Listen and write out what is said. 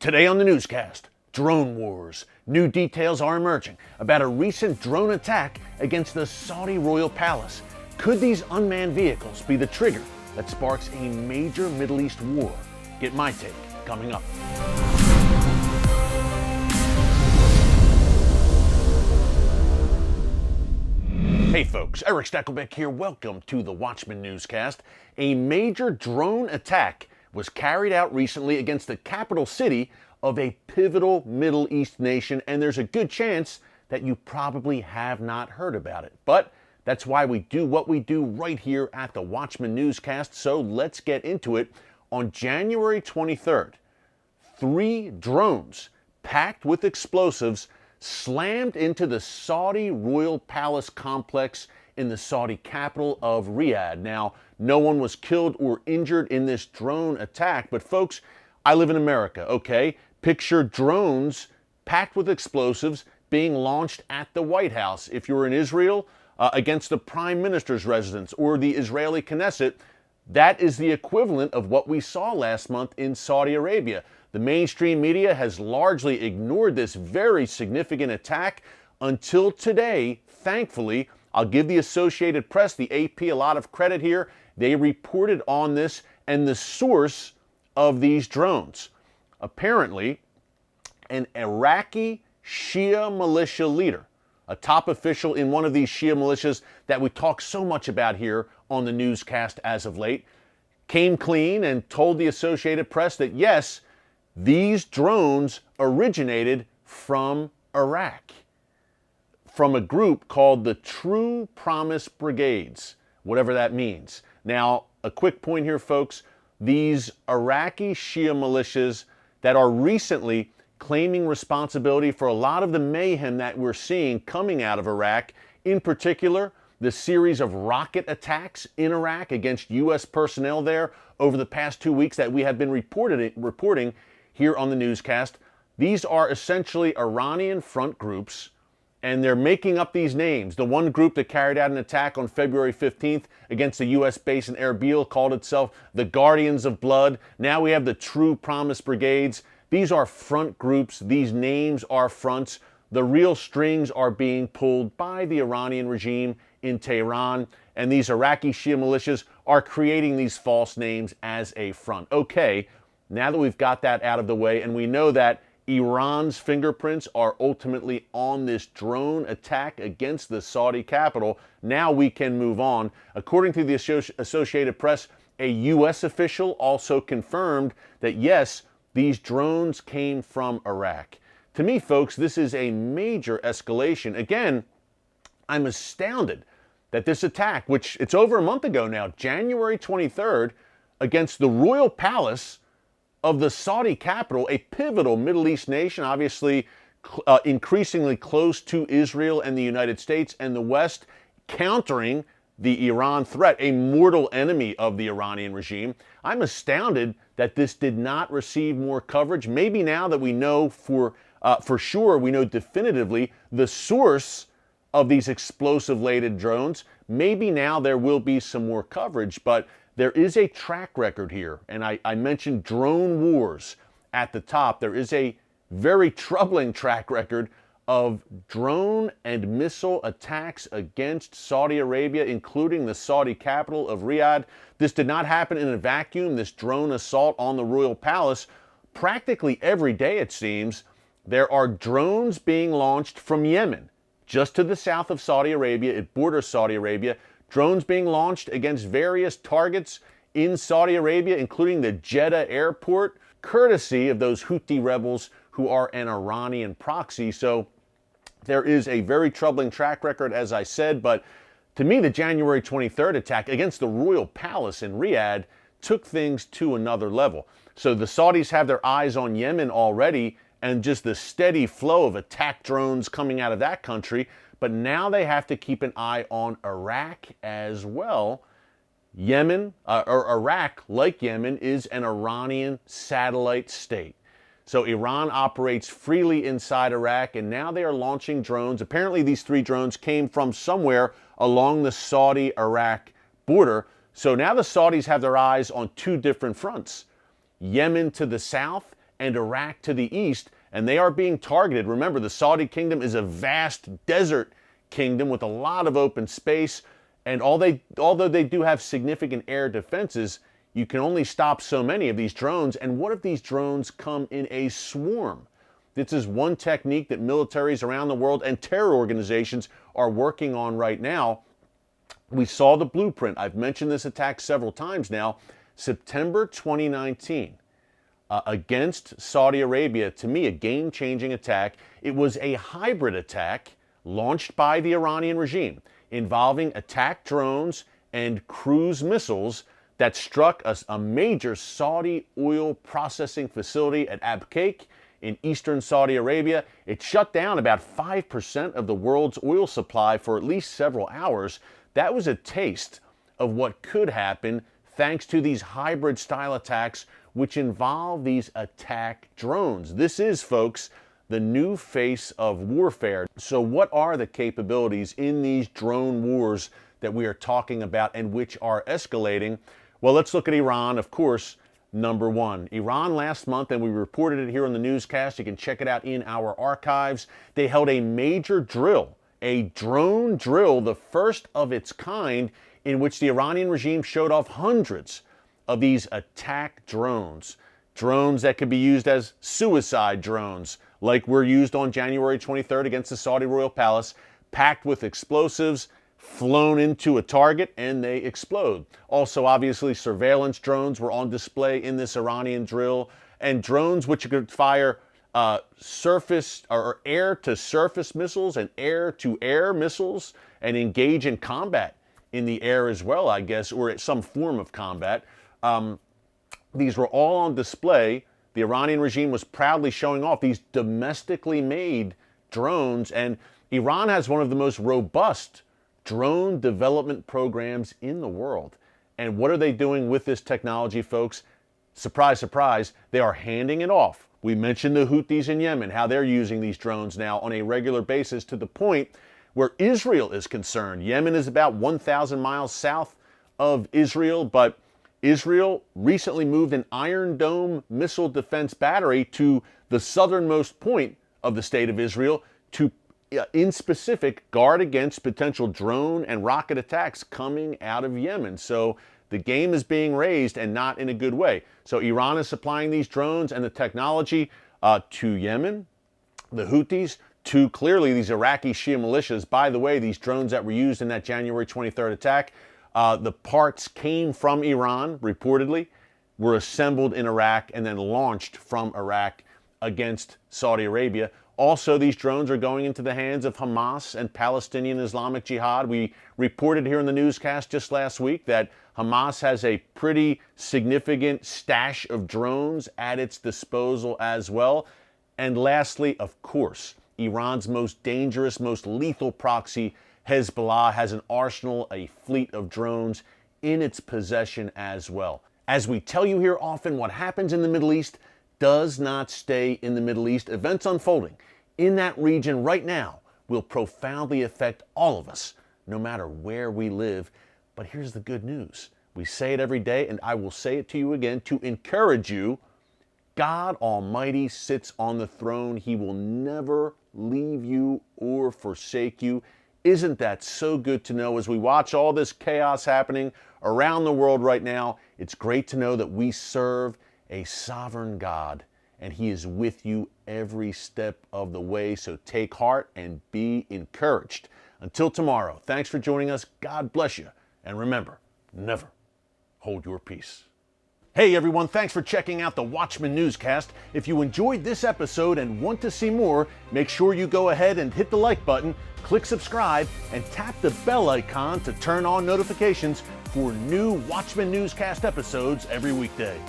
Today on the newscast, drone wars. New details are emerging about a recent drone attack against the Saudi royal palace. Could these unmanned vehicles be the trigger that sparks a major Middle East war? Get my take coming up. Hey folks, Erick Stakelbeck here. Welcome to the Watchman Newscast. A major drone attack was carried out recently against the capital city of a pivotal Middle East nation, and there's a good chance that you probably have not heard about it. But that's why we do what we do right here at the Watchman Newscast, so let's get into it. On January 23rd, 3 drones packed with explosives slammed into the Saudi royal palace complex in the Saudi capital of Riyadh. Now, no one was killed or injured in this drone attack, but folks, I live in America, okay? Picture drones packed with explosives being launched at the White House. If you're in Israel, against the Prime Minister's residence or the Israeli Knesset, that is the equivalent of what we saw last month in Saudi Arabia. The mainstream media has largely ignored this very significant attack until today. Thankfully, I'll give the Associated Press, the AP, a lot of credit here. They reported on this and the source of these drones. Apparently, an Iraqi Shia militia leader, a top official in one of these Shia militias that we talk so much about here on the newscast as of late, came clean and told the Associated Press that yes, these drones originated from Iraq, from a group called the True Promise Brigades, whatever that means. Now, a quick point here, folks. These Iraqi Shia militias that are recently claiming responsibility for a lot of the mayhem that we're seeing coming out of Iraq, in particular, the series of rocket attacks in Iraq against U.S. personnel there over the past 2 weeks that we have been reporting here on the newscast. These are essentially Iranian front groups, and they're making up these names. The one group that carried out an attack on February 15th against a U.S. base in Erbil called itself the Guardians of Blood. Now we have the True Promise Brigades. These are front groups. These names are fronts. The real strings are being pulled by the Iranian regime in Tehran, and these Iraqi Shia militias are creating these false names as a front. Okay, now that we've got that out of the way, and we know that Iran's fingerprints are ultimately on this drone attack against the Saudi capital, now we can move on. According to the Associated Press, a U.S. official also confirmed that yes, these drones came from Iraq. To me, folks, this is a major escalation. Again, I'm astounded that this attack, which it's over a month ago now, January 23rd, against the royal palace of the Saudi capital, a pivotal Middle East nation, obviously increasingly close to Israel and the United States and the West, countering the Iran threat, a mortal enemy of the Iranian regime. I'm astounded that this did not receive more coverage. Maybe now that we know for sure, we know definitively the source of these explosive-laden drones, maybe now there will be some more coverage, but there is a track record here, and I mentioned drone wars at the top. There is a very troubling track record of drone and missile attacks against Saudi Arabia, including the Saudi capital of Riyadh. This did not happen in a vacuum, this drone assault on the royal palace. Practically every day, it seems, there are drones being launched from Yemen, just to the south of Saudi Arabia. It borders Saudi Arabia. Drones being launched against various targets in Saudi Arabia, including the Jeddah airport, courtesy of those Houthi rebels who are an Iranian proxy. So there is a very troubling track record, as I said, but to me, the January 23rd attack against the royal palace in Riyadh took things to another level. So the Saudis have their eyes on Yemen already, and just the steady flow of attack drones coming out of that country. But now they have to keep an eye on Iraq as well. Yemen, or Iraq, like Yemen, is an Iranian satellite state. So Iran operates freely inside Iraq, and now they are launching drones. Apparently these 3 drones came from somewhere along the Saudi-Iraq border. So now the Saudis have their eyes on 2 different fronts. Yemen to the south and Iraq to the east, and they are being targeted. Remember, the Saudi kingdom is a vast desert kingdom with a lot of open space, and although they do have significant air defenses, you can only stop so many of these drones. And what if these drones come in a swarm? This is one technique that militaries around the world and terror organizations are working on right now. We saw the blueprint. I've mentioned this attack several times now. September 2019, against Saudi Arabia, to me, a game-changing attack. It was a hybrid attack launched by the Iranian regime involving attack drones and cruise missiles that struck a major Saudi oil processing facility at Abqaiq in eastern Saudi Arabia. It shut down about 5% of the world's oil supply for at least several hours. That was a taste of what could happen thanks to these hybrid style attacks, which involve these attack drones. This is, folks, the new face of warfare. So what are the capabilities in these drone wars that we are talking about and which are escalating? Well, let's look at Iran, of course. Number one, Iran last month, and we reported it here on the newscast. You can check it out in our archives. They held a major drill, a drone drill, the first of its kind, in which the Iranian regime showed off hundreds of these attack drones. Drones that could be used as suicide drones, like were used on January 23rd against the Saudi royal palace, packed with explosives, flown into a target, and they explode. Also, obviously, surveillance drones were on display in this Iranian drill, and drones which could fire surface or air-to-surface missiles and air-to-air missiles and engage in combat in the air as well, I guess, or some form of combat. These were all on display. The Iranian regime was proudly showing off these domestically made drones, and Iran has one of the most robust drone development programs in the world. And what are they doing with this technology, folks? Surprise, surprise, they are handing it off. We mentioned the Houthis in Yemen, how they're using these drones now on a regular basis to the point where Israel is concerned. Yemen is about 1,000 miles south of Israel, but Israel recently moved an Iron Dome missile defense battery to the southernmost point of the state of Israel to, in specific, guard against potential drone and rocket attacks coming out of Yemen. So the game is being raised, and not in a good way. So Iran is supplying these drones and the technology to Yemen, the Houthis, to clearly these Iraqi Shia militias. By the way, these drones that were used in that January 23rd attack, the parts came from Iran, reportedly, were assembled in Iraq, and then launched from Iraq against Saudi Arabia. Also, these drones are going into the hands of Hamas and Palestinian Islamic Jihad. We reported here in the newscast just last week that Hamas has a pretty significant stash of drones at its disposal as well. And lastly, of course, Iran's most dangerous, most lethal proxy, Hezbollah, has an arsenal, a fleet of drones in its possession as well. As we tell you here often, what happens in the Middle East does not stay in the Middle East. Events unfolding in that region right now will profoundly affect all of us, no matter where we live. But here's the good news. We say it every day, and I will say it to you again to encourage you. God Almighty sits on the throne. He will never leave you or forsake you. Isn't that so good to know? As we watch all this chaos happening around the world right now, it's great to know that we serve a sovereign God, and He is with you every step of the way. So take heart and be encouraged. Until tomorrow, thanks for joining us. God bless you. And remember, never hold your peace. Hey everyone, thanks for checking out the Watchman Newscast. If you enjoyed this episode and want to see more, make sure you go ahead and hit the like button, click subscribe, and tap the bell icon to turn on notifications for new Watchman Newscast episodes every weekday.